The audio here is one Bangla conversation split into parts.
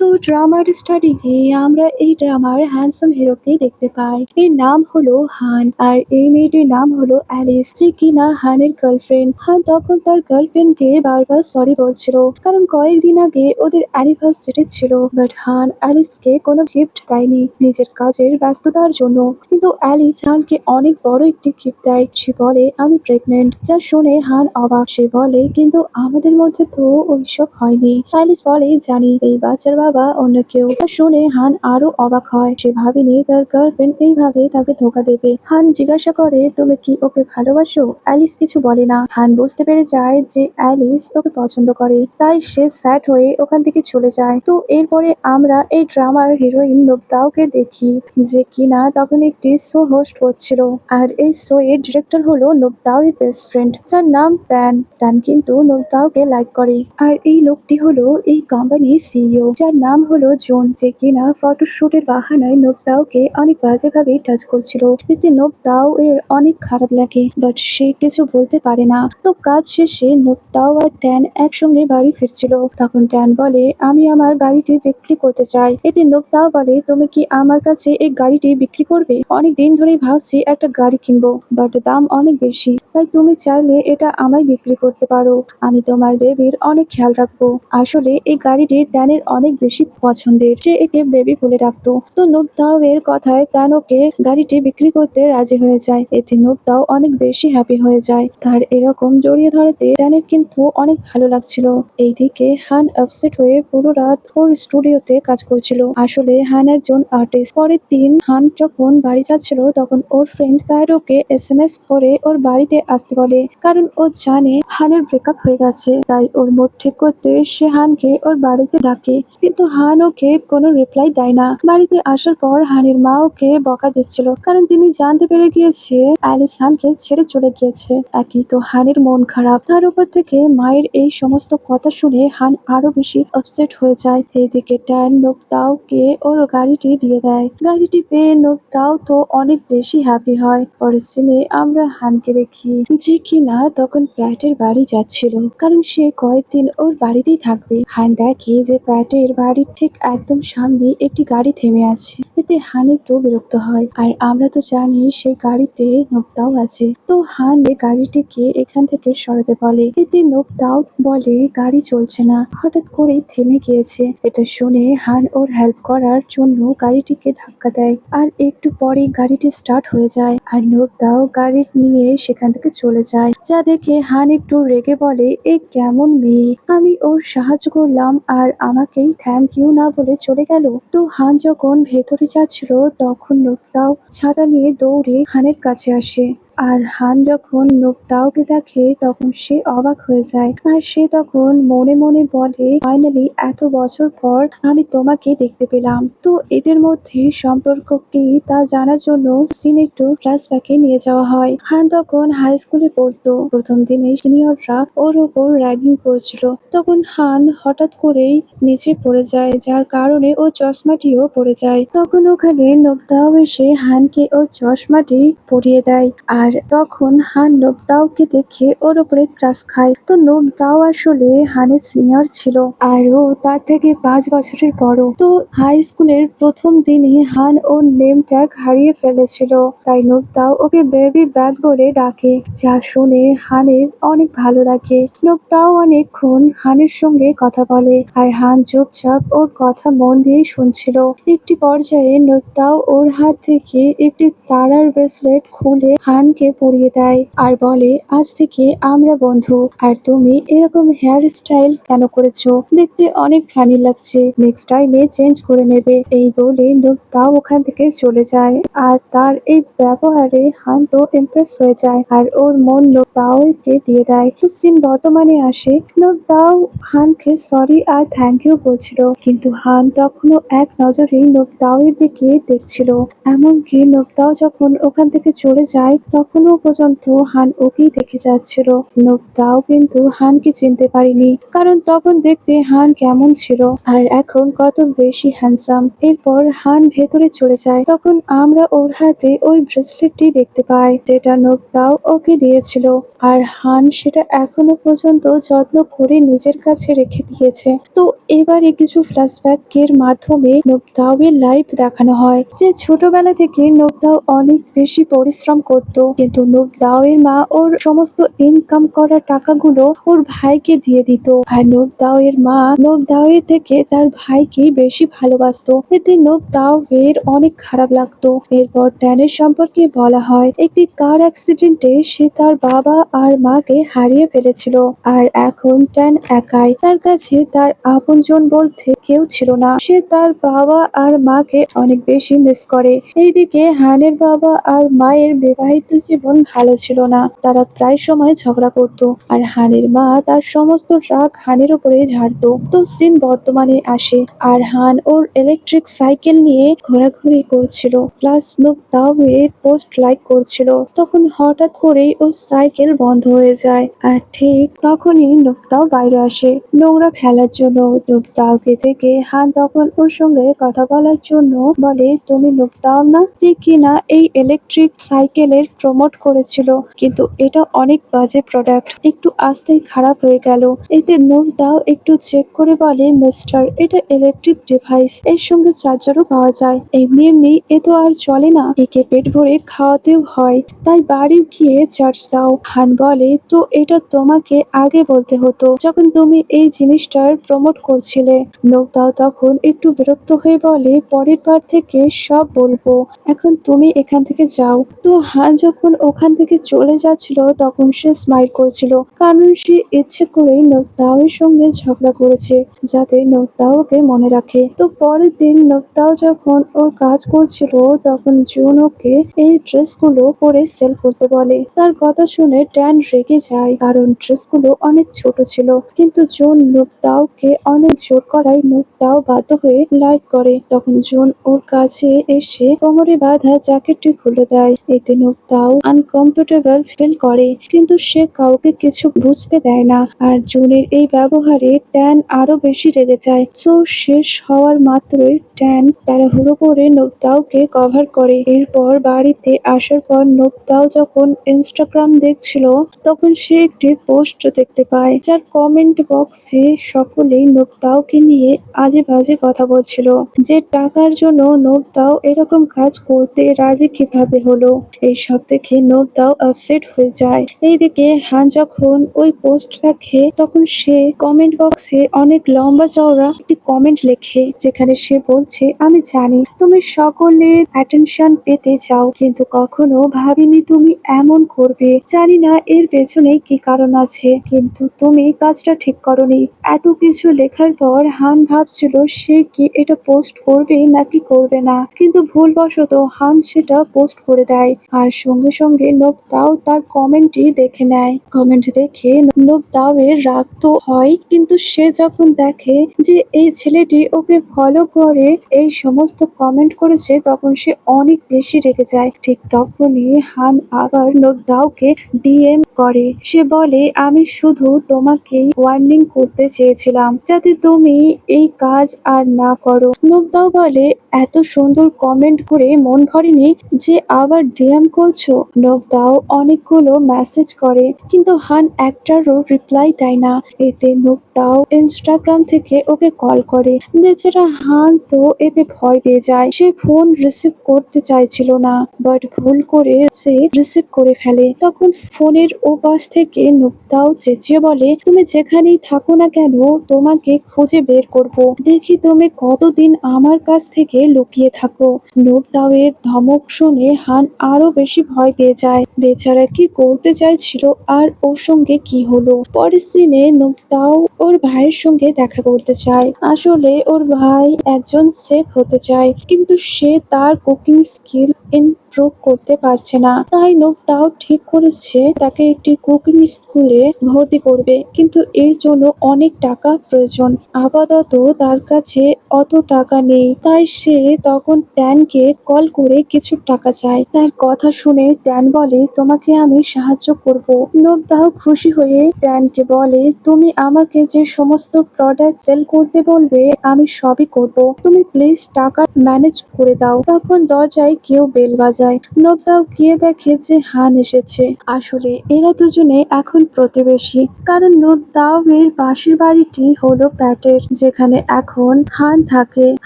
সো ড্রামার স্টাডিতে আমরা এই ড্রামার হ্যান্ডসাম হিরোকেই দেখতে পাই। এর নাম হলো হান আর এই মেয়েটির নাম হলো অ্যালিস, যে কিনা হানের গার্লফ্রেন্ড। হান তখন তার গার্লফ্রেন্ডকে বারবার সরি বলছিল, কারণ কয়েকদিন আগে ওদের অ্যানিভার্সারি ছিল। বাট হান অ্যালিসকে কোনো গিফট দেয়নি নিজের কাজের ব্যস্ততার জন্য, কিন্তু অ্যালিস হানকে অনেক বড় একটি গিফট দেয়। সে বলে আমি প্রেগনেন্ট, যা শুনে হান অবাক। সে বলে কিন্তু আমাদের মধ্যে তো ওইসব হয়নি। অ্যালিস বলে জানি, এই বাচ্চার বাবা অন্য কেউ। তা শুনে হান আরো অবাক হয়। সে ভাবেনি তার গার্লফ্রেন্ড এইভাবে তাকে ধোকা দেবে। হান জিজ্ঞাসা করে তুমি কি ওকে ভালোবাসো? অ্যালিস কিছু বলে না। হান বুঝতে পেরে যায় যে অ্যালিস ওকে পছন্দ করে, তাই সে স্যাড হয়ে ওখান থেকে চলে যায়। তো এরপরে আমরা এই ড্রামার হিরোইন নোবতাওকে দেখি, যে কিনা তখন একটি শো হোস্ট করছিল। আর এই শো এর ডিরেক্টর হলো নোবতাও এর বেস্ট ফ্রেন্ড, যার নাম ট্যান। ট্যান কিন্তু নোবতাওকে লাইক করে। আর এই লোকটি হলো এই কোম্পানির সিইও, যার নাম হলো জোন, যে কিনা ফটোশুটের বাহানায় নোবতাওকে অনেক বাজেভাবে টাচ করছিল। এতে নোবতাও এর অনেক খারাপ লাগে, বাট সে কিছু বলতে পারে না। তো কাজ শেষে নোবতাও আর ট্যান একসঙ্গে বাড়ি ফিরছিল। তখন ট্যান বলে আমি আমার গাড়িটি বিক্রি করতে চাই। এতে নোবতাও বলে তুমি কি আমার কাছে এই গাড়িটি বিক্রি করবে? অনেক দিন ধরেই ভাবছি একটা গাড়ি কিনবো, বাট দাম অনেক বেশি, তাই তুমি চাইলে এটা আমায় বিক্রি করতে পারো। আমি তোমার বেবির অনেক খেয়াল রাখবো। আসলে এই গাড়িটি ট্যানের অনেক বেশি পছন্দের, সে একে বেবি বলে ডাকতো। তো নোবতাও এর কথায় ট্যান ওকে গাড়িটি বিক্রি করতে রাজি হয়ে যায়। এতে নোবতাও অনেক বেশি হ্যাপি হয়ে যায়। তার এরকম জড়িয়ে ধরাতে ট্যানের কিন্তু অনেক ভালো লাগছিল। এইদিকে হান আপসেট হয়ে পুরো রাত ওর স্টুডিওতে কাজ করছিল। আসলে হান একজন আর্টিস্ট। পরের দিন হান যখন বাড়ি যাচ্ছিল, তখন ওর ফ্রেন্ড কায়রোকে এসএমএস করে ওর বাড়িতে আসতে বলে, কারণ ও জানে হানের ব্রেকআপ হয়ে গেছে। তাই ওর মুড ঠিক করতে সে হানকে ওর বাড়িতে ডাকে, কিন্তু হান ওকে কোনো রিপ্লাই দেয় না। বাড়িতে আসার পর হানের মা ওকে বকা দিচ্ছিল, কারণ তিনি জানতে পেরে গিয়েছে অ্যালিস হানকে ছেড়ে চলে গিয়েছে। একই তো হানের মন খারাপ, তার উপর থেকে মায়ের এই সমস্ত কথা শুনে হান আরো বেশি আপসেট হয়ে যায়। এইদিকে ট্যান নোবতাওকে ওর গাড়িটি দিয়ে দেয়। গাড়িটি পেয়ে নোবতাও তো অনেক বেশি হ্যাপি হয়। পরের সিনে আমরা হানকে দেখি, যে কিনা তখন প্যাটের বাড়ি যাচ্ছিল, কারণ সে কয়েকদিন ওর বাড়িতেই থাকবে। হান দেখে যে প্যাটের বাড়ির ঠিক একদম সামনে একটি গাড়ি থেমে আছে। এতে হান একটু বিরক্ত হয়, আর আমরা তো জানি সেই গাড়িতে নোবতাও আছে। তো হান এই গাড়িটিকে এখান থেকে সরাতে বলে। এতে নোবতাও বলে গাড়ি চলছে না, হঠাৎ করেই থেমে গিয়েছে। এটা শুনে হান ওর হেল্প করার জন্য গাড়িটিকে ধাক্কা দেয়, আর একটু পরেই গাড়িটি স্টার্ট হয়ে যায়। আর নোবতাও গাড়ি নিয়ে সেখান থেকে চলে যায়, যা দেখে হান একটু রেগে বলে এ কেমন মেয়ে, আমি ওর সাহায্য করলাম আর আমাকেই থ্যাংক ইউ না বলে চলে গেল। তো হান যখন ভেতরে যাচ্ছিল, তখন নোবতাও ছাতা নিয়ে দৌড়ে হানের কাছে আসে। আর হান যখন নোবতাওকে দেখে, তখন সে অবাক হয়ে যায়। আর সে তখন মনে মনে বলে ফাইনালি এত বছর পর আমি তোমাকে দেখতে পেলাম। তো এদের মধ্যে সম্পর্ক কি তা জানার জন্য সিন একটু ফ্ল্যাশব্যাকে নিয়ে যাওয়া হয়। হান তখন হাই স্কুলে পড়তো। প্রথম দিনে সিনিয়ররা ওর উপর র্যাগিং করছিল। তখন হান হঠাৎ করেই নিচে পড়ে যায়, যার কারণে ও চশমাটিও পড়ে যায়। তখন ওখানে নোবতাও এসে হানকে ওর চশমাটি পরিয়ে দেয়। আর তখন হান নোবতাওকে দেখে ওর উপরে ক্রাশ খায়। তো নোবতাও আসলে হানের সিনিয়র ছিল, আর ও তার থেকে 5 বছরের বড়। তো হাই স্কুলের প্রথম দিনই হান ওর নেম ট্যাগ হারিয়ে ফেলেছিল, তাই নোবতাও ওকে বেবি ব্যাগ বলে ডাকে, যা শুনে হানের অনেক ভালো লাগে। নোবতাও অনেকক্ষণ হানের সঙ্গে কথা বলে, আর হান চুপচাপ ওর কথা মন দিয়ে শুনছিল। একটি পর্যায়ে নোবতাও ওর হাত থেকে একটি তারার ব্রেসলেট খুলে হানকে পরিয়ে দেয়, আর বলে আজ থেকে আমরা বন্ধু। আর তুমি এরকম হেয়ার স্টাইল কেন করেছো? দেখতে অনেক ফানি লাগছে, নেক্সট টাইমে চেঞ্জ করে নেবে। এই বলে নোবতাও ওখান থেকে চলে যায়। আর তার এই ব্যবহারে হান তো ইমপ্রেস হয়ে যায়, আর ওর মন নোবতাওকে দিয়ে দেয়। তো সিন বর্তমানে আসে। নোবতাও Han sorry R thank you বলছিল, কিন্তু হান তখনও এক নজরেই নোবতাও এর দিকে দেখছিল। এমনকি নোবতাও যখন ওখান থেকে চলে যায়, তখন তখনও পর্যন্ত হান ওকেই দেখে যাচ্ছিল। নোবতাও কিন্তু হানকে চিনতে পারেনি, কারণ তখন দেখতে হান কেমন ছিল আর এখন কত বেশি হ্যান্ডসাম। এরপর হান ভেতরে চলে যায়, তখন আমরা ওর হাতে ওই ব্রেসলেটটি দেখতে পাই যেটা নোবতাও ওকে দিয়েছিল, আর হান সেটা এখনো পর্যন্ত যত্ন করে নিজের কাছে রেখে দিয়েছে। তো এবারে কিছু ফ্ল্যাশব্যাকের মাধ্যমে নোবতাওয়ের লাইফ দেখানো হয়, যে ছোটবেলা থেকে নোবতাও অনেক বেশি পরিশ্রম করত, কিন্তু নোবতাওয়ের মা ওর সমস্ত ইনকাম করা টাকাগুলো ওর ভাইকে দিয়ে দিত, আর নোবতাওয়ের মা নোবতাওয়ের থেকে তার ভাইকে বেশি ভালোবাসতো। এতে নোবতাওয়ের অনেক খারাপ লাগতো। এরপর ট্যানের সম্পর্কে বলা হয়, একটি কার অ্যাক্সিডেন্টে সে তার বাবা আর মাকে হারিয়ে ফেলেছিল, আর এখন ট্যান একাই। তার কাছে তার আপনজন বলতে কেউ ছিল না। সে তার বাবা আর মাকে অনেক বেশি মিস করে। এইদিকে হানের বাবা আর মায়ের বিবাহিত জীবন ভালো ছিল না, তারা প্রায় সময় ঝগড়া করত, আর হানের মা তার সমস্ত রাগ হানের উপরে ঝাড়তো। তো সিন বর্তমানে আসে, আর হান ওর ইলেকট্রিক সাইকেল নিয়ে ঘোরাঘুরি করছিল, প্লাস নোবতাওয়ের পোস্ট লাইক করছিল। তখন হঠাৎ করেই ওর সাইকেল বন্ধ হয়ে যায়, আর ঠিক তখনই নোবতাও বাইরে আসে নোংরা ফেলার জন্য। নোবতাওকে দেখে হান তখন ওর সঙ্গে কথা বলার জন্য বলে, তুমি নোবতাও না, যে কিনা এই ইলেকট্রিক সাইকেলের প্রমোট করেছিল, কিন্তু এটা অনেক বাজে প্রোডাক্ট, একটু আসতেই খারাপ হয়ে গেল। এতে নোবতাও একটু চেক করে বলে, মিস্টার, এটা ইলেকট্রিক ডিভাইস, এর সঙ্গে চার্জারও পাওয়া যায়, এমনি এমনি এ তো আর চলে না, একে পেট ভরে খাওয়াতেও হয়, তাই বাড়ি গিয়ে চার্জ দাও। হান বলে, তো এটা তোমাকে আগে বলতে হতো, যখন তুমি এই জিনিসটার প্রমোট করছিলে। নোবতাও তখন একটু বিরক্ত হয়ে বলে, পরের বার থেকে সব বলবো, এখন তুমি এখান থেকে যাও। তো হান যখন ওখান থেকে চলে যাচ্ছিল তখন সে স্মাইল করছিল, কারণ সে ইচ্ছে করেই নোবতাওয়ের সঙ্গে ঝগড়া করেছে, যাতে নোবতাও ওকে মনে রাখে। তো পরের দিন নোবতাও যখন ওর কাজ করছিল তখন জুন ওকে এই ড্রেসগুলো পরে সেল করতে বলে। তার কথা শুনে ট্যান রেগে যায়, কারণ ড্রেসগুলো অনেক ছোট ছিল, কিন্তু জুন নোবতাওকে অনেক জোর করায় নোবতাও বাধ্য হয়ে লাইক করে। তখন জুন ওর কাছে এসে কোমরে বাঁধা জ্যাকেটটি খুলে দেয়। এতে নোবতাও আনকমফোর্টেবল ফিল করে, কিন্তু সে কাউকে কিছু বুঝতে দেয় না, আর জুনের এই ব্যবহারে ট্যান আরো বেশি রেগে যায়। সো শেষ হওয়ার মাত্রই ট্যান তাড়াহুড়ো করে নোবতাওকে কভার করে। এরপর বাড়িতে আসার পর নোবতাও যখন ইনস্টাগ্রাম দেখছিল তখন সে একটি পোস্ট দেখতে পায়, যার কমেন্ট বক্সে সকলেই নোবতাওকে নিয়ে আজে বাজে কথা বলছিল, যে টাকার জন্য নোবতাও এরকম কাজ করতে রাজি কিভাবে হলো। এইসব দেখে নোবতাও আপসেট হয়ে যায়। এইদিকে হান যখন ওই পোস্ট দেখে তখন সে কমেন্ট বক্সে অনেক লম্বা চওড়া একটি কমেন্ট লেখে, যেখানে সে বলছে, আমি জানি তুমি সকলের অ্যাটেনশন পেতে চাও, কিন্তু কখনো ভাবিনি তুমি এমন করবে। জানি না এর পেছনে কি কারণ আছে, কিন্তু তুমি কাজটা ঠিক করনি। এত কিছু লেখার পর হান ভাবছিল সে কি এটা পোস্ট করবে নাকি করবে না, কিন্তু ভুলবশত হান সেটা পোস্ট করে দেয়, আর সঙ্গে সঙ্গে নোবতাও তার কমেন্টটি দেখে নেয়। কমেন্ট দেখে নোবতাও এর রাগ তো হয়, কিন্তু সে যখন দেখে যে এই ছেলেটি ওকে ফলো করে এই সমস্ত কমেন্ট করেছে তখন সে অনেক বেশি রেগে যায়। ঠিক তখনই হান আবার নোবতাওকে ডিএম করে। সে বলে, আমি শুধু তোমাকে ওয়ার্নিং করতে চেয়েছিলাম যাতে তুমি এই কাজ আর না করো। নোবতাও বলে, এত সুন্দর কমেন্ট করে মন ভরেনি যে আবার ডিএম করছো। নোবতাও অনেকগুলো মেসেজ করে, কিন্তু হান একটারও রিপ্লাই দেয় না। এতে নোবতাও ইনস্টাগ্রাম থেকে ওকে কল করে। বেচারা হান তো এতে ভয় পেয়ে যায়, সে ফোন রিসিভ করতে চাইছিল না, বাট ভুল করে সে রিসিভ করে ফেলে। তখন ফোনের ও পাশ থেকে নোবতাও চেঁচিয়ে বলে, তুমি যেখানেই থাকো না কেন তোমাকে খুঁজে বের করব, দেখি তুমি কতদিন আমার কাছ থেকে লুকিয়ে থাকো। নোবতাও এর ধমক শুনে হান আরো বেশি ভয় পেয়ে যায়। বেচারা কি করতে চাইছিল আর ওর সঙ্গে কি হলো। পরের সিনে নোবতাও ওর ভাইয়ের সঙ্গে দেখা করতে চায়। আসলে ওর ভাই একজন শেফ হতে চায়, কিন্তু সে তার কুকিং স্কিল ইন প্রুভ করতে পারছে না। তাই নোবতাও ঠিক করেছে তাকে একটি কুকিং স্কুলে ভর্তি করবে, কিন্তু এর জন্য অনেক টাকা প্রয়োজন। আপাতত তার কাছে অত টাকা নেই, তাই সে তখন ট্যানকে কল করে কিছু টাকা চায়। তার কথা শুনে ট্যান বলে, তোমাকে আমি সাহায্য করব। নোবতাও খুশি হয়ে ট্যানকে বলে, তুমি আমাকে যে সমস্ত প্রোডাক্ট সেল করতে বলবে আমি সবই করব, তুমি প্লিজ টাকা ম্যানেজ করে দাও। তখন দরজায় কেউ বেল বাজায়। নোবতাও গিয়ে দেখে যে হান এসেছে। আসলে এরা দুজনে এখন প্রতিবেশী, কারণ নোবতাও এর পাশের বাড়িটি হলো প্যাটের, যেখানে এখন হান থাকে।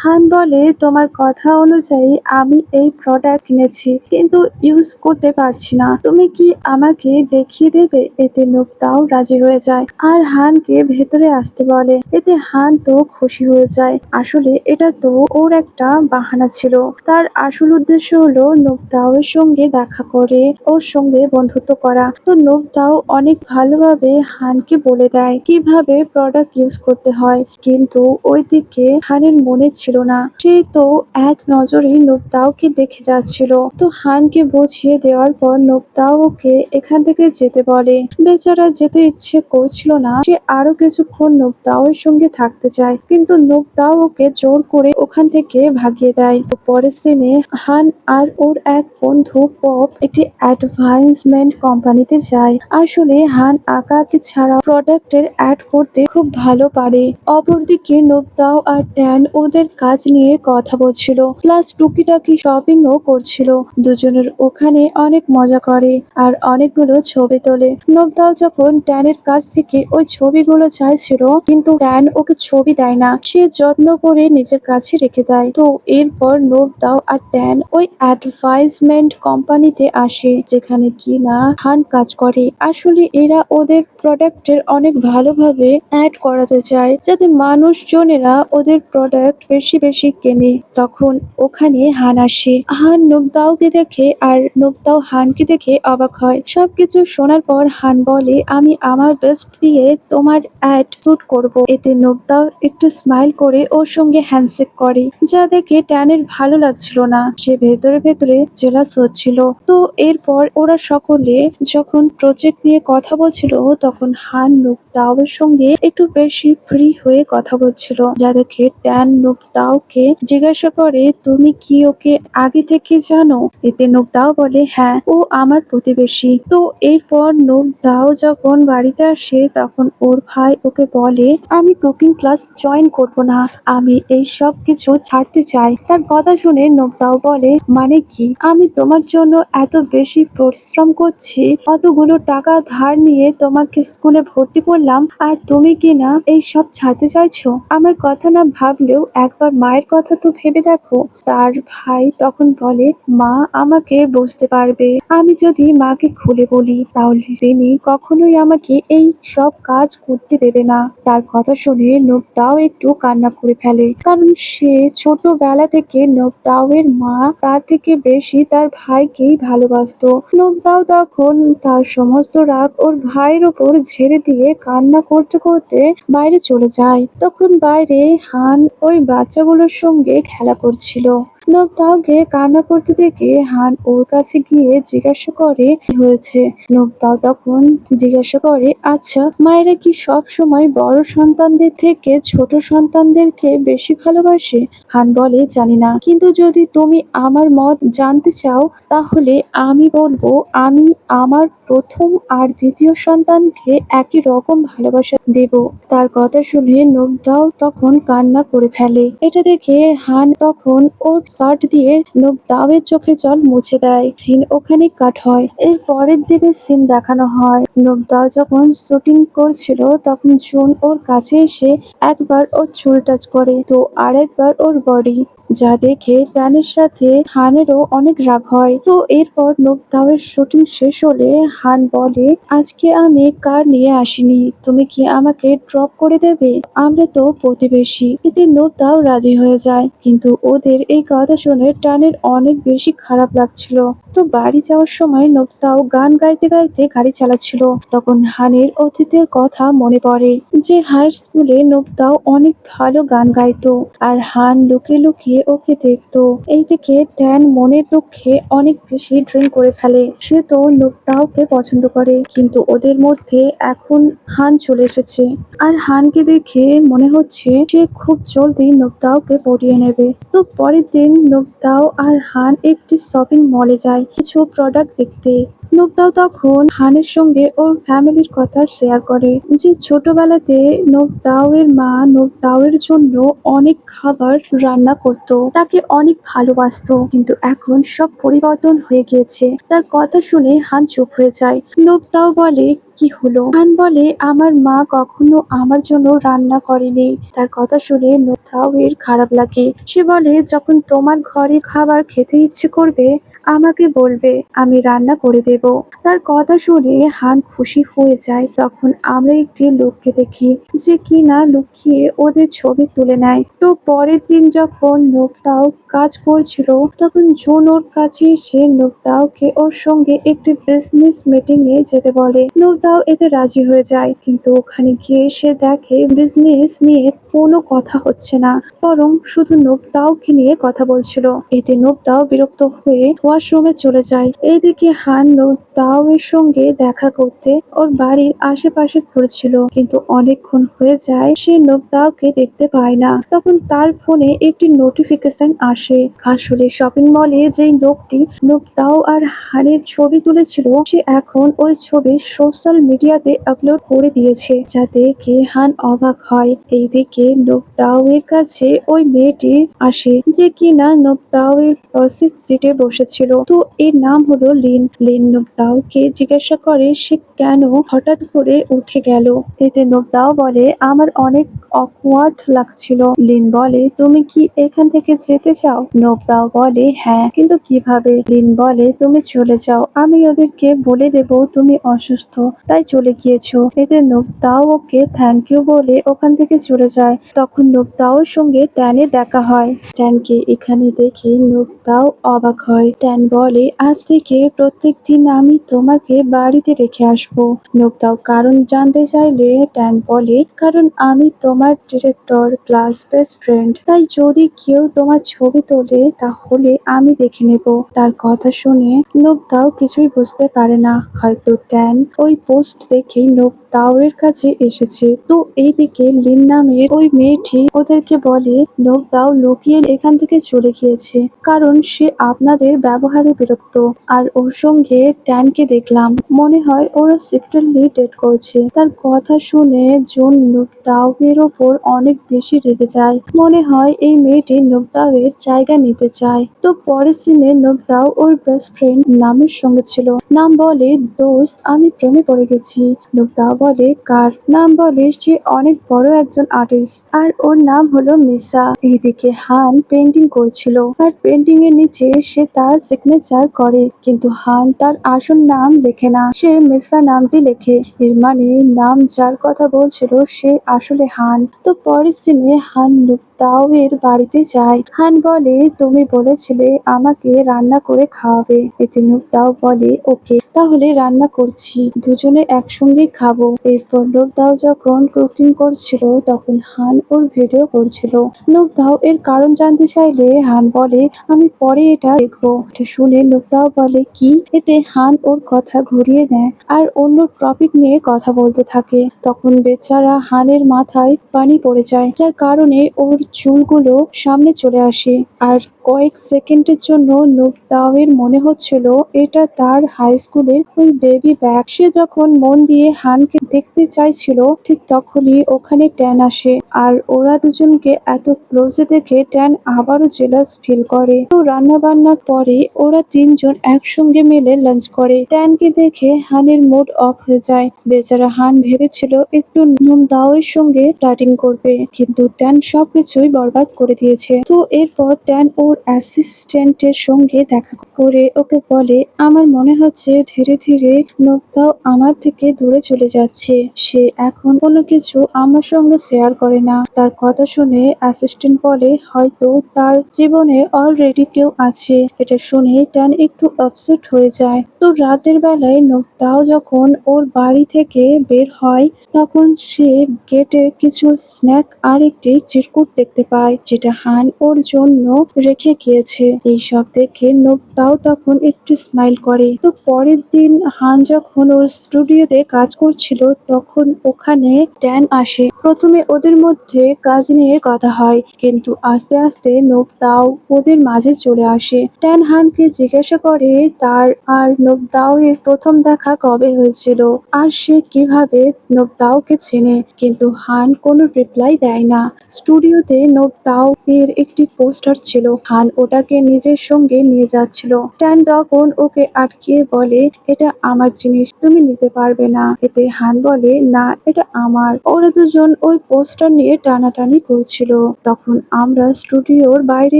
হান বলে, তোমার কথা অনুযায়ী আমি এই প্রোডাক্ট কিনেছি, কিন্তু ইউজ করতে পারছি না, তুমি কি আমাকে দেখিয়ে দেবে? এতে নোবতাও রাজি হয়ে যায় আর হানকে ভেতরে আসতে বলে। এতে হান তো খুশি হয়ে যায়। আসলে এটা তো ওর একটা বাহানা ছিল। তার আসল উদ্দেশ্য হলো নোবতাওয়ের সঙ্গে দেখা করে ওর সঙ্গে বন্ধুত্ব করা। তো নোবতাও অনেক ভালোভাবে হানকে বলে দেয় কিভাবে প্রোডাক্ট ইউজ করতে হয়, কিন্তু ওইদিকে হানের মনে ছিল না। সে তো এক নজরে নোবতাওকে দেখে যাচ্ছিল। তো হানকে বুঝিয়ে দেওয়ার পর নোবতাও ওকে এখান থেকে যেতে বলে। বেচারা যেতে ইচ্ছে করছিল না, সে আরো কিছুক্ষণ নোবতাওয়ের সঙ্গে থাকতে চায়, কিন্তু নোবতাও ওকে জোর করে ওখান থেকে ভাগিয়ে দেয়। তো পরের সিনে হান আর ওর এক বন্ধু পপ একটি অ্যাডভার্টাইজমেন্ট কোম্পানিতে যায়। আসলে হান আঁকাআঁকি ছাড়া প্রোডাক্টের অ্যাড করতে খুব ভালো পারে। অপরদিকে নোবতাও আর ট্যান ওদের কাজ নিয়ে কথা বলছিল, প্লাস টুকিটাকি শপিংও করছিল। দুজনের ওখানে অনেক মজা করে আর অনেকগুলো ছবি তোলে। নোবতাও যখন ট্যানের কাছ থেকে ওই ছবিগুলো চাইছিল, কিন্তু ট্যান ওকে ছবি দেয় না, সে যত্ন করে নিজের কাছে রেখে দেয়। তো এরপর নোবতাও আর ট্যান ওই অ্যাডভার্টাইজমেন্ট কোম্পানিতে আসে, যেখানে কিনা হান কাজ করে। আসলে এরা ওদের প্রোডাক্টের অনেক ভালোভাবে অ্যাড করাতে চায়, যাতে মানুষজনেরা ওদের প্রোডাক্ট বেশি বেশি কেনে। তখন ওখানে হান আসে। হান নোবতাওকে দেখে আর নোবতাও হানকে দেখে অবাক হয়। সবকিছু শোনার পর হান বলে, আমি আমার বেস্ট দিয়ে তোমার অ্যাড শুট করব। এতে নোবতাও একটু স্মাইল করে ওর সঙ্গে হ্যান্ডশেক করে, যা দেখে ট্যানের ভালো লাগছিল না। সে ভেতরে ভেতরে জেলাস হচ্ছিল। তো এরপর ওরা সকলে যখন প্রজেক্ট নিয়ে কথা বলছিল, তখন হান নোবতাওয়ের সঙ্গে একটু বেশি ফ্রি হয়ে কথা বলছিল, যা দেখে ট্যান নোবতাওকে জিজ্ঞাসা করে, তুমি কি ওকে আগে থেকে জানো? এতে নোবতাও বলে, হ্যাঁ, ও আমার প্রতিবেশী। তো এরপর নোবতাও যখন বাড়িতে আসে, তখন ওর ভাই ওকে বলে, আমি কুকিং ক্লাস জয়েন করব না, আমি এই সব কিছু ছাড়তে চাই। তার কথা শুনে নোবতাও বলে, মানে কি? আমি তোমার জন্য এত বেশি পরিশ্রম করছি, অতগুলো টাকা ধার নিয়ে তোমাকে স্কুলে ভর্তি করলাম, আর তুমি কি না এই সব ছাড়তে চাইছো? আমার কথা না ভাবলেও একবার মায়ের কথা তো ভেবে দেখো। তার ভাই তখন বলে, মা আমাকে বুঝতে পারবে। আমি যদি মাকে খুলে বলি, তাহলে তিনি কখনোই আমাকে এই সব কাজ করতে দেবে না। তার কথা শুনে নোবতাও একটু কান্না করে ফেলে, কারণ সে ছোটবেলা থেকে নোবতাওয়ের মা তার থেকে বেশি তার ভাইকেই ভালোবাসতো। নোবতাও তখন তার সমস্ত রাগ ওর ভাইয়ের ওপর ঝেড়ে দিয়ে কান্না করতে করতে বাইরে চলে যায়। তখন বাইরে হান ওই বাচ্চাগুলোর সঙ্গে খেলা করছিল। নোবতাওকে কান্না করতে দেখে হান ওর কাছে গিয়ে জিজ্ঞাসা করে, কি হয়েছে? নোবতাও তখন জিজ্ঞাসা করে, আচ্ছা, মায়েরা কি সব সময় বড় সন্তানদের থেকে ছোট সন্তানদেরকে বেশি ভালোবাসে? হান বলে, জানি না, কিন্তু যদি তুমি আমার মত জানতে চাও, তাহলে আমি বলবো আমি আমার প্রথম আর দ্বিতীয় সন্তানকে একই রকম ভালোবাসা দেব। তার কথা শুনে নোবতাও তখন কান্না করে ফেলে। এটা দেখে হান তখন ওর শার্ট দিয়ে নোবতাওয়ের চোখে জল মুছে দেয়। সিন ওখানে কাট হয়। এর পরের দিনে সিন দেখানো হয়, নোবতাও যখন শুটিং করছিল, তখন জুন ওর কাছে এসে একবার ওর চুল টাচ করে, তো আরেকবার ওর বডি, যা দেখে ট্যানের সাথে হানেরও অনেক রাগ হয়। তো এরপর নোবতাওয়ের শুটিং শেষ হলে হান বলে, আজকে আমি কার নিয়ে আসিনি, তুমি কি আমাকে ড্রপ করে দেবে? আমরা তো প্রতিবেশী। এতে নোবতাও রাজি হয়ে যায়, কিন্তু ওদের এই কথা শুনে ট্যানের অনেক বেশি খারাপ লাগছিল। তো বাড়ি যাওয়ার সময় নোবতাও গান গাইতে গাইতে গাড়ি চালাচ্ছিল। তখন হানের অতীতের কথা মনে পড়ে, যে হাই স্কুলে নোবতাও অনেক ভালো গান গাইতো আর হান লুকিয়ে লুকিয়ে ওকে দেখতো। এইদিকে ট্যান মনের দুঃখে অনেক বেশি ড্রিঙ্ক করে ফেলে। সে তো নোবতাওকে পছন্দ করে, কিন্তু ওদের মধ্যে এখন হান চলে এসেছে। আর হানকে দেখে মনে হচ্ছে সে খুব জলদি নোবতাওকে পটিয়ে নেবে। তো পরের দিন নোবতাও আর হান একটি শপিং মলে যায় কিছু প্রোডাক্ট দেখতে। নোবতাও তখন হানের সঙ্গে ওর ফ্যামিলির কথা শেয়ার করে, যে ছোটবেলাতে নোবতাও এর মা নোবতাও এর জন্য অনেক খাবার রান্না করত, তাকে অনেক ভালোবাসতো, কিন্তু এখন সব পরিবর্তন হয়ে গিয়েছে। তার কথা শুনে হান চুপ হয়ে যায়। নোবতাও বলে, কি হলো? হান বলে, আমার মা কখনো আমার জন্য রান্না করেনি। তার কথা শুনে নোবতাও এর খারাপ লাগে। সে বলে, যখন তোমার ঘরে খাবার খেতে ইচ্ছে করবে আমাকে বলবে, আমি রান্না করে দেব। তার কথা শুনে হান খুশি হয়ে যায়। তখন আমরা একটি লোককে দেখি, যে কিনা লুকিয়ে ওদের ছবি তুলে নেয়। তো পরের দিন যখন নোবতাও কাজ করছিল, তখন জুন ওর কাছে এসে নোবতাওকে ওর সঙ্গে একটি বিজনেস মিটিং এ যেতে বলে। নোবতাও এতে রাজি হয়ে যায়, কিন্তু ওখানে গিয়ে সে দেখে বিজনেস নিয়ে কোনো কথা হচ্ছে না, বরং শুধু নোবতাওকে নিয়ে কথা বলছিল। এতে নোবতাও বিরক্ত হয়ে ওয়াশরুমে চলে যায়। এইদিকে হান নোবতাও এর সঙ্গে দেখা করতে ওর বাড়ির আশেপাশে ঘুরছিল, কিন্তু অনেকক্ষণ হয়ে যায় সে নোবতাওকে দেখতে পায় না। তখন তার ফোনে একটি নোটিফিকেশন আসে। আসলে শপিং মলে যেই লোকটি নোবতাও আর হানের ছবি তুলেছিল, সে এখন ওই ছবি সোশ্যাল মিডিয়াতে আপলোড করে দিয়েছে, যাতে কে হান অবাক হয়। এইদিকে নোবতাও এর কাছে ওই মেয়েটি আসে, যে কিনা নোবতাও এর পাশের সিটে বসেছিল। তো এর নাম হলো লিন। লিন নোবতাওকে জিজ্ঞাসা করে সে কেন হঠাৎ করে উঠে গেল। এতে নোবতাও বলে, আমার অনেক অকওয়ার্ড লাগছিল। লিন বলে, তুমি কি এখান থেকে যেতে চাও? নোবতাও বলে, হ্যাঁ, কিন্তু কিভাবে? লিন বলে, তুমি চলে যাও, আমি ওদেরকে বলে দেব তুমি অসুস্থ, তাই চলে গিয়েছো। এতে নোবতাও ওকে থ্যাংক ইউ বলে ওখান থেকে চলে যায়। তখন নোবতাওর সঙ্গে ট্যানের দেখা হয়। ট্যানকে এখানে দেখে নোবতাও অবাক হয়। ট্যান বলে, আজ থেকে প্রত্যেক দিন আমি তোমাকে বাড়িতে রেখে আসবো। নোবতাও কারণ জানতে চাইলে ট্যান বলে, কারণ আমি তোমার ডিরেক্টর প্লাস বেস্ট ফ্রেন্ড, তাই যদি কেউ তোমার ছবি তোলে তাহলে আমি দেখে নেব। তার কথা শুনে নোবতাও কিছুই বুঝতে পারে না, হয়তো ট্যান ওই পোস্ট দেখে নোবতাও এর কাছে এসেছে। তো এইদিকে লিন নামের ওই মেয়েটি ওদেরকে বলে, নোবতাও লুকিয়ে এখান থেকে চলে গিয়েছে, কারণ সে আপনাদের ব্যবহারে বিরক্ত। আর ওর সঙ্গে ট্যানকে দেখলাম, মনে হয় ওরা সিক্রেটলি ডেট করছে। তার কথা শুনে জুন নোবতাও এর ওপর অনেক বেশি রেগে যায়। মনে হয় এই মেয়েটি নোবতাও এর জায়গা নিতে চায়। তো পরের সিনে নোবতাও ওর বেস্ট ফ্রেন্ড নামের সঙ্গে ছিল। নাম বলে, দোস্ত আমি প্রেমে পড়ে গেছি। নোবতাও বলে, কার? নাম বলে, সে অনেক বড় একজন আর্টিস্ট, আর ওর নাম হলো মিসা। এইদিকে হান পেন্টিং করছিল, আর পেন্টিং এর নিচে সে তার সিগনেচার করে, কিন্তু হান তার আসল নাম লেখে না, সে মিসা নামটি লেখে। এর মানে নাম যার কথা বলছিল সে আসলে হান। তো পরের সিনে হান নোবতাও এর বাড়িতে যায়। হান বলে, তুমি বলেছিলে আমাকে রান্না করে খাওয়াবে। এতে নোবতাও বলে, ওকে, তাহলে রান্না করছি, দুজনে একসঙ্গে খাবো। এরপর নোবতাও যখন কুকিং করছিল তখন হান ওর ভিডিও করছিল। নোবতাও এর কারণ জানতে চাইলে হান বলে, আমি পরে এটা দেখবো। এটা শুনে নোবতাও বলে, কি? এতে হান ওর কথা ঘুরিয়ে দেয় আর অন্য টপিক নিয়ে কথা বলতে থাকে। তখন বেচারা হানের মাথায় পানি পড়ে যায়, যার কারণে ওর চুলগুলো সামনে চলে আসে। আর কয়েক সেকেন্ডের জন্য নোবতাও এর মনে হচ্ছিল এটা তার হাই স্কুলের ওই বেবি ব্যাগ। সে যখন মন দিয়ে হানকে দেখতে চাইছিল, ঠিক তখনই ওখানে ট্যান আসে। আর ওরা দুজনকে এত ক্লোজে দেখে ট্যান আবারও জেলাস ফিল করে। তো রান্না বান্নার পরে ওরা তিনজন একসঙ্গে মিলে লাঞ্চ করে। ট্যানকে দেখে হানের মুড অফ হয়ে যায়। বেচারা হান ভেবেছিল একটু নোবতাও এর সঙ্গে ফ্লার্টিং করবে, কিন্তু ট্যান সবকিছু সবকিছুই বরবাদ করে দিয়েছে। তো এরপর ট্যান ওর অ্যাসিস্ট্যান্টের সঙ্গে দেখা করে ওকে বলে, আমার মনে হচ্ছে ধীরে ধীরে নোবতাও আমার থেকে দূরে চলে যাচ্ছে। সে এখন কোনো কিছু আমার সঙ্গে শেয়ার করে না। তার কথা শুনে অ্যাসিস্ট্যান্ট বলে, হয়তো তার জীবনে অলরেডি কেউ আছে। এটা শুনে ট্যান একটু আপসেট হয়ে যায়। তো রাতের বেলায় নোবতাও যখন ওর বাড়ি থেকে বের হয় তখন সে গেটে কিছু স্ন্যাক আর একটি চিরকুট দেখতে পায়, যেটা হান ওর জন্য রেখে গিয়েছে। এইসব দেখে নোবতাও তখন একটু স্মাইল করে। তো পরের দিন হান যখন ওর স্টুডিওতে কাজ করছিল তখন ওখানে ট্যান আসে। প্রথমে ওদের মধ্যে কাজ নিয়ে কথা হয়, কিন্তু আস্তে আস্তে নোবতাও ওদের মাঝে চলে আসে। ট্যান হানকে জিজ্ঞাসা করে তার আর নোবতাও এর প্রথম দেখা কবে হয়েছিল আর সে কিভাবে নোবতাওকে চেনে, কিন্তু হান কোনো রিপ্লাই দেয় না। স্টুডিওতে নোবতাও এর একটি পোস্টার ছিল, হান ওটাকে নিজের সঙ্গে নিয়ে যাচ্ছিল। ট্যান তখন ওকে আটকিয়ে বলে, এটা আমার জিনিস, তুমি নিতে পারবে না। এতে হান বলে, না এটা আমার। ওরা দুজন ওই পোস্টার নিয়ে টানাটানি করছিল। তখন আমরা স্টুডিওর বাইরে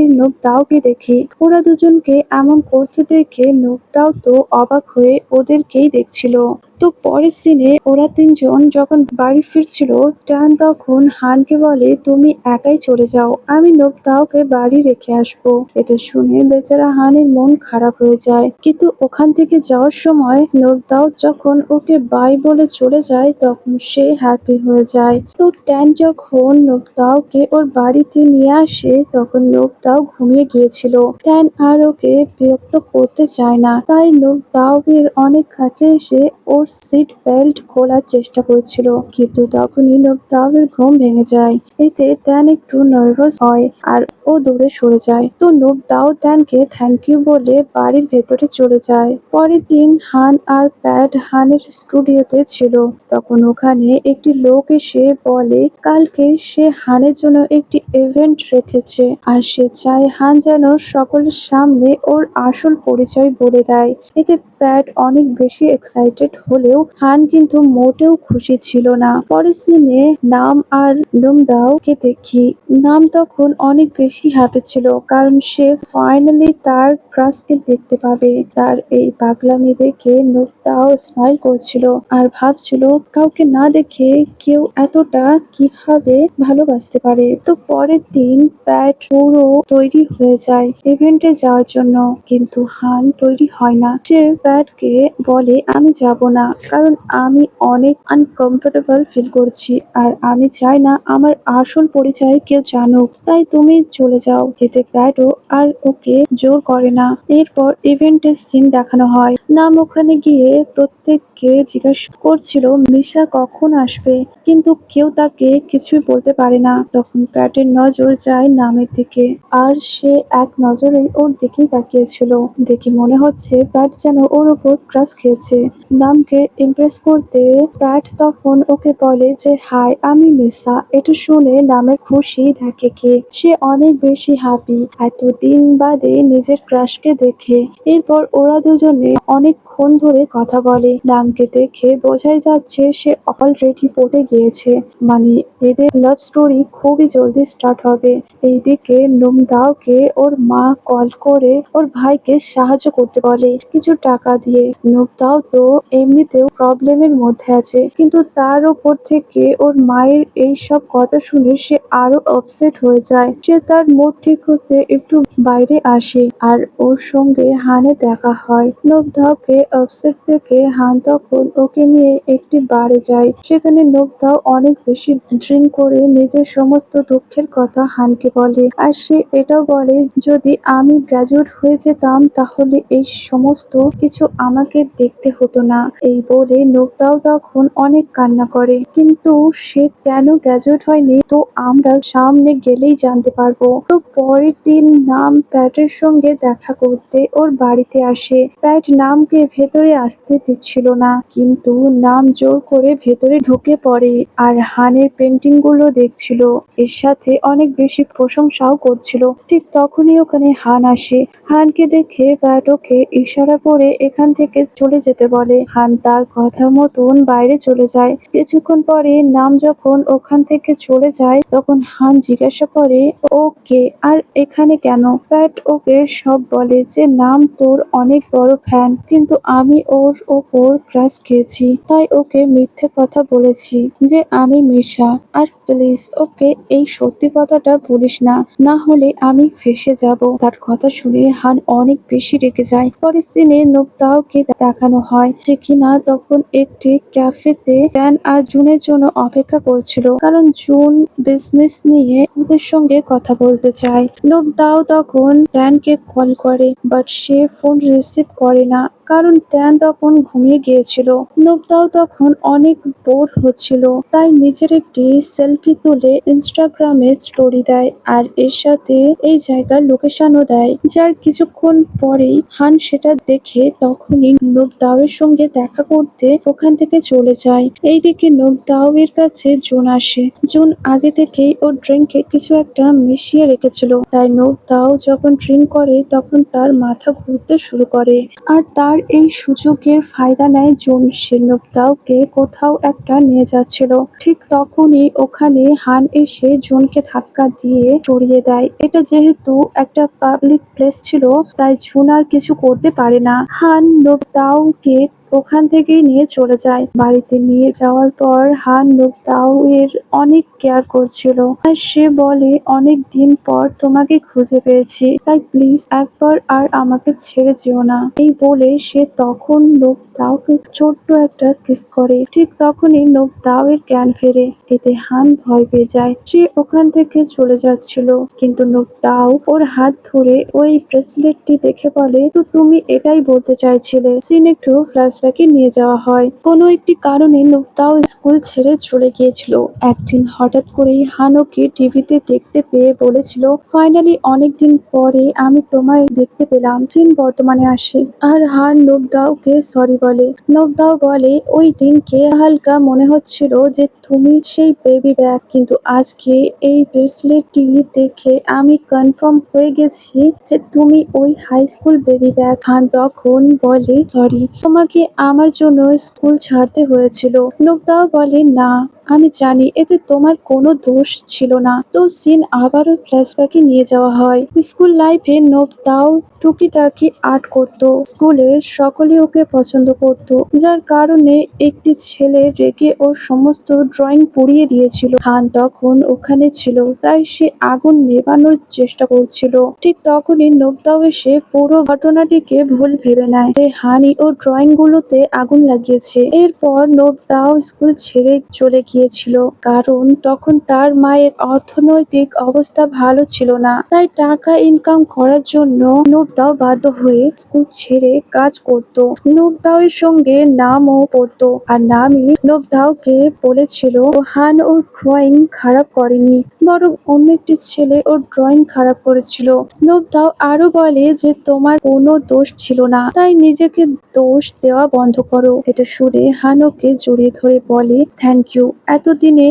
নোবতাওকে দেখি। ওরা দুজনকে এমন করতে দেখে নোবতাও তো অবাক হয়ে ওদেরকেই দেখছিল। তো পরের সিনে ওরা তিনজন যখন বাড়ি ফিরছিল ট্যান তখন হানকে বলে, তুমি একাই চলে যাও, আমি নোবতাওকে বাড়ি রেখে আসবো। এটা শুনে বেচারা হানের মন খারাপ হয়ে যায়, কিন্তু ওখান থেকে যাওয়ার সময় নোবতাও যখন ওকে বাই বলে চলে যায় তখন সে হ্যাপি হয়ে যায়। তো ট্যান যখন নোবতাওকে ওর বাড়িতে নিয়ে আসে তখন নোবতাও ঘুমিয়ে গিয়েছিল। ট্যান আর ওকে বিরক্ত করতে চায় না, তাই নোবতাও এর অনেক কাছে এসে ওর সিট বেল্ট খোলার চেষ্টা করছিল, কিন্তু তখনই নোবতাও এর ঘুম ভেঙে যায়। এতে ট্যান একটু নার্ভাস হয় আর ও দূরে সরে যায়। তো নোবতাও ট্যানকে থ্যাংক ইউ বলে বাড়ির ভেতরে চলে যায়। পরের দিন হান আর প্যাট হানের স্টুডিওতে ছিল। তখন ওখানে একটি লোক এসে বলে কালকে সে হানের জন্য একটি ইভেন্ট রেখেছে আর সে চায় হান যেন সকলের সামনে ওর আসল পরিচয় বলে দেয়। এতে প্যাট অনেক বেশি এক্সাইটেড হলেও হান কিন্তু মোটেও খুশি ছিল না। পরের সিনে নাম আর নোবতাওকে দেখি। নাম তখন অনেক বেশি হ্যাপি ছিল, কারণ সে ফাইনালি তার ক্রাশকে দেখতে পাবে। তার এই পাগলামি দেখে নোবতাও স্মাইল করছিল আর ভাবছিল কাউকে না দেখে কেউ এতটা কিভাবে ভালোবাসতে পারে। তো পরের দিন প্যাট পুরো তৈরি হয়ে যায় ইভেন্টে যাওয়ার জন্য, কিন্তু হান তৈরি হয় না। সে প্যাটকে বলে, আমি যাব না, কারণ আমি অনেক আনকমফোর্টেবল ফিল করছি আর আমি চাই না আমার আসল পরিচয় কেউ জানুক, তাই তুমি চলে যাও। এতে প্যাটও আর ওকে জোর করে না। এরপর ইভেন্টের সিন দেখানো হয়। নাম ওখানে গিয়ে প্রত্যেককে জিজ্ঞাসা করছিল মিশা কখন আসবে, কিন্তু কেউ তাকে কিছুই বলতে পারে না। তখন প্যাটের নজর যায় নামের দিকে আর সে এক নজরেই ওর দিকেই তাকিয়েছিল। দেখে মনে হচ্ছে প্যাট যেন ওর উপর ক্রাশ খেয়েছে। নামকে ইমপ্রেস করতে প্যাট তখন ওকে বলে যে হাই আমি মিশা। এটা শুনে নামের খুশি দেখে কে সে অনেক বেশি হ্যাপি এতদিন বাদে নিজের ক্রাশকে দেখে। এরপর ওরা দুজনে অনেকক্ষণ ধরে কথা বলে। নামকে দেখে বোঝাই যাচ্ছে সে অলরেডি পড়ে গিয়েছে, মানে এদের লাভ স্টোরি খুবই জলদি স্টার্ট হবে। এইদিকে নোবতাওকে ওর মা কল করে ওর ভাইকে সাহায্য করতে বলে কিছু টাকা দিয়ে। নোবতাও তো এমনিতেও প্রবলেমের মধ্যে আছে, কিন্তু তার উপর থেকে ওর মায়ের এই সব কথা শুনে সে আরো আপসেট হয়ে যায়। সে তার মুড ঠিক করতে একটু বাইরে আসে আর ওর সঙ্গে হানের দেখা হয়। নোবতাওকে আপসেট দেখে হান তখন ওকে নিয়ে একটি বারে যায়। সেখানে নোবতাও অনেক বেশি ড্রিঙ্ক করে নিজের সমস্ত দুঃখের কথা হানকে বলে আর সে এটাও বলে যদি আমি গ্র্যাজুয়েট হয়ে যেতাম তাহলে এই সমস্ত কিছু আমাকে দেখতে হতো না। এই বলে নোবতাও তখন অনেক কান্না করে, কিন্তু সে কেন গ্র্যাজুয়েট হয়নি তো আমরা সামনে গেলেই জানতে পারবো। তো পরের দিন নাম প্যাটের সঙ্গে দেখা করতে ওর বাড়িতে আসে। প্যাট নামকে ভেতরে আসতে দিচ্ছিল না, কিন্তু নাম জোর করে ভেতরে ঢুকে পড়ে আর হানের পেন্টিং গুলো দেখছিল, এর সাথে অনেক বেশি প্রশংসাও করছিল। ঠিক তখনই ওখানে হান আসে। হানকে দেখে প্যাট ওকে ইশারা করে এখান থেকে চলে যেতে বলে। হান তার কথা মতন বাইরে চলে যায়। কিছুক্ষণ পরে নাম যখন ওখান থেকে চলে যায় তখন হান জিজ্ঞাসা করে ও কে আর এখানে কেন? প্যাট ওকে সব বলে যে নাম তোর অনেক বড় ফ্যান, কিন্তু আমি ওর ওপর ক্রাশ খেয়েছি তাই ওকে মিথ্যে কথা বলেছি যে আমি মিশা। আর প্লিজ ওকে এই সত্যি কথাটা বলিস না, না হলে আমি ফেঁসে যাব। তার কথা শুনে হান অনেক বেশি রেগে যায়। পরের সিনে নোবতাওকে দেখানো হয় যে কিনা তখন একটি ক্যাফেতে ড্যান আর জুনের জন্য অপেক্ষা করছিল, কারণ জুন বিজনেস নিয়ে ওদের সঙ্গে কথা বলতে চায়। নোবতাও তখন ড্যানকে কল করে, বাট সে ফোন রিসিভ করে না কারণ ড্যান তখন ঘুমিয়ে গিয়েছিল। নোবতাও তখন অনেক বোর হচ্ছিল, তাই নিজের একটি সেলফি তুলে ইনস্টাগ্রামে স্টোরি দেয় আর এর সাথে এই জায়গার লোকেশনও দেয়, যার কিছুক্ষণ পরেই হান সেটা দেখে তখনই নোবতাওয়ের সঙ্গে দেখা করতে ওখান থেকে চলে যায়। এইদিকে নোবতাওয়ের কাছে জুন আসে। জুন আগে থেকেই ওর ড্রিঙ্কে কিছু একটা মিশিয়ে রেখেছিল, তাই নোবতাও যখন ড্রিঙ্ক করে তখন তার মাথা ঘুরতে শুরু করে। আর তার এই সুযোগের ফায়দা নেয় জুন। সে নোবতাওকে কোথাও একটা নিয়ে যাচ্ছিল, ঠিক তখনই ওখানে হান এসে জুনকে ধাক্কা দিয়ে সরিয়ে দেয়। এটা যেহেতু একটা পাবলিক প্লেস ছিল তাই জুন আর কিছু করতে পারে না। হান নোবতাওকে ওখান থেকেই নিয়ে চলে যায়। বাড়িতে নিয়ে যাওয়ার পর হান নোবতাও এর অনেক কেয়ার করছিল আর সে বলে অনেক দিন পর তোমাকে খুঁজে পেয়েছি, তাই প্লিজ একবার আর আমাকে ছেড়ে যেও না। এই বলে সে তখন নোবতাওকে ছোট্ট একটা কিস করে। ঠিক তখনই নোবতাও এর জ্ঞান ফেরে। এতে হান ভয় পেয়ে যায়। সে ওখান থেকে চলে যাচ্ছিল, কিন্তু নোবতাও ওর হাত ধরে ওই ব্রেসলেটটি দেখে বলে তো তুমি এটাই বলতে চাইছিলে। সিন একটু ফ্ল্যাশব্যাকে নিয়ে যাওয়া হয়। কোনো একটি কারণে নোবতাও স্কুল ছেড়ে চলে গিয়েছিল। একদিন হঠাৎ করেই হান ওকে টিভিতে দেখতে পেয়ে বলেছিল ফাইনালি অনেকদিন পরে আমি তোমায় দেখতে পেলাম। সিন বর্তমানে আসে আর হান নোবতাওকে সরি বলে। নোবতাও বলে ওই দিনকে হালকা মনে হচ্ছিল যে তুমি সেই বেবি ব্যাগ, কিন্তু আজকে এই ব্রেসলেটটি দেখে আমি কনফার্ম হয়ে গেছি যে তুমি ওই হাই স্কুল বেবি ব্যাগ। হান তখন বলে সরি, তোমাকে আমার জন্য স্কুল ছাড়তে হয়েছিল। নোবতাও বলে না আমি জানি এতে তোমার কোনো দোষ ছিল না। তো সিন আবারও ফ্ল্যাশব্যাকে নিয়ে যাওয়া হয়। স্কুল লাইফে নোবতাও টুকিটাকি আর্ট করত। স্কুলের সকলে ওকে পছন্দ করত, যার কারণে একটি ছেলে রেগে ওর সমস্ত ড্রয়িং পুড়িয়ে দিয়েছিল। হান তখন ওখানে ছিল, তাই সে আগুন নেভানোর চেষ্টা করছিল। ঠিক তখনই নোবতাও এসে পুরো ঘটনাটিকে ভুল ভেবে নেয় যে হানি ওর ড্রয়িং গুলোতে আগুন লাগিয়েছে। এরপর নোবতাও স্কুল ছেড়ে চলে গিয়েছিল, কারণ তখন তার মায়ের অর্থনৈতিক অবস্থা ভালো ছিল না, তাই টাকা ইনকাম করার জন্য নোবতাও বাধ্য হয়ে স্কুল ছেড়ে কাজ করত। নোবতাও এর সঙ্গে নামও পড়তো আর নামই নোবতাওকে বলেছিল হান ওর ড্রয়িং খারাপ করেনি, বরং অন্য একটি ছেলে ওর ড্রয়িং খারাপ করেছিল। নোবতাও আরো বলে যে তোমার কোনো দোষ ছিল না, তাই নিজেকে দোষ দেওয়া বন্ধ করো। এটা শুনে হান ওকে জড়িয়ে ধরে বলে থ্যাংক ইউ এতদিনে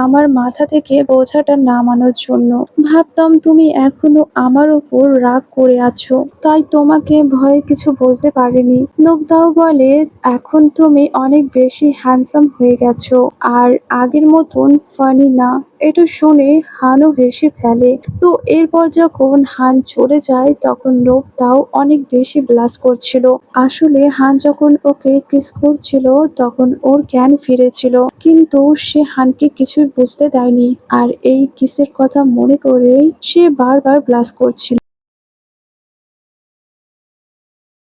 আমার মাথা থেকে বোঝাটা নামানোর জন্য। ভাবতাম তুমি এখনো আমার উপর রাগ করে আছো, তাই তোমাকে ভয়ে কিছু বলতে পারিনি। নোবতাও বলে এখন তুমি অনেক বেশি হ্যান্ডসাম হয়ে গেছো আর আগের মতন ফানি না। এটা শুনে হানও হেসে ফেলে। তো এরপর যখন হান চলে যায় তখন নোবতাও অনেক বেশি ব্লাশ করছিল। আসলে হান যখন ওকে কিস করছিল তখন ওর জ্ঞান ফিরেছিল, কিন্তু সে হানকে কিছুই বুঝতে দেয়নি আর এই কিসের কথা মনে করেই সে বারবার ব্লাশ করছিল।